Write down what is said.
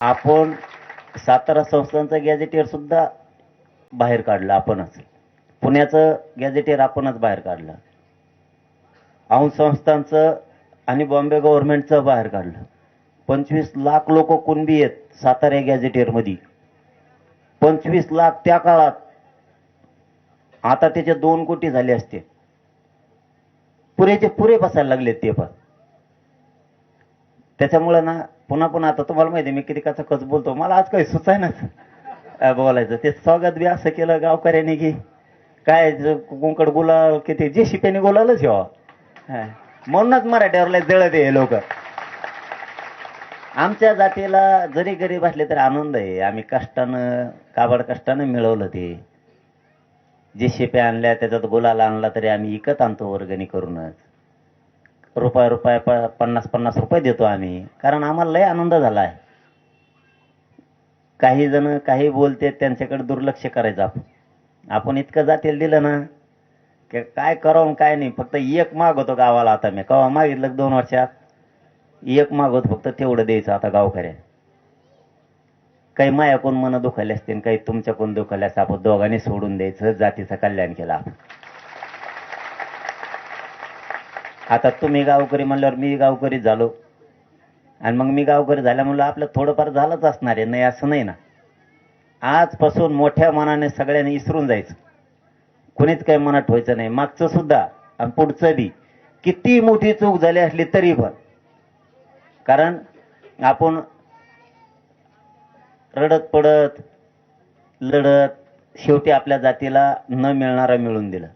आपण सातारा संस्थांचं गॅझेटियर सुद्धा बाहेर काढलं आपणच. पुण्याचं गॅझेटियर आपणच बाहेर काढलं. औंध संस्थांचं आणि बॉम्बे गव्हर्नमेंटचं बाहेर काढलं. 25 लाख लोक कुणबी आहेत सातारा गॅझेटियर मध्ये. 25 लाख त्या काळात. आता त्याचे 2 कोटी झाले असते. पुरेचे पुरे बसायला लागले ते पण. त्याच्यामुळे ना पुन्हा आता तुम्हाला माहिती मी किती कसा कच बोलतो. मला आज काही सुचाय ना बोलायचं. ते स्वागत बी असं केलं गावकऱ्यांनी की काय कोंकड गुलाल किती जे शिप्याने गुलालच ठेवा. म्हणूनच मराठ्यावर लय जळत हे लोक. आमच्या जातीला जरी गरीब असले तरी आनंद आहे. आम्ही कष्टानं काबाड कष्टानं मिळवलं ते. जे शिप्या आणल्या त्याच्यात गुलाल आणला तरी आम्ही विकत आणतो वर्गणी करूनच. रुपये 50 रुपये देतो आम्ही. कारण आम्हाला लय आनंद झाला आहे. काही जण काही बोलते त्यांच्याकडे दुर्लक्ष करायचं आपण इतकं जातील दिलं ना की काय करावं काय नाही. फक्त एक मागवतो गावाला. आता मी केव्हा मागितलं 2 वर्षात एक मागवतो फक्त तेवढं द्यायचं. आता गावकऱ्या काही मायाकून मन दुखायला असते काही तुमच्याकडून दुखायला असते. आपण दोघांनी सोडून द्यायचं. जातीचं कल्याण केलं आपण. आता तुम्ही गावकरी म्हणल्यावर मी गावकरी झालो आणि मग मी गावकरी झाल्या म्हणलं आपलं थोडंफार झालंच असणार आहे. नाही असं नाही ना. आजपासून मोठ्या मनाने सगळ्यांनी विसरून जायचं. कुणीच काही मनात ठेवायचं नाही. मागचं सुद्धा आणि पुढचं बी किती मोठी चूक झाली असली तरी पण. कारण आपण रडत पडत लढत शेवटी आपल्या जातीला न मिळणारा मिळून दिलं.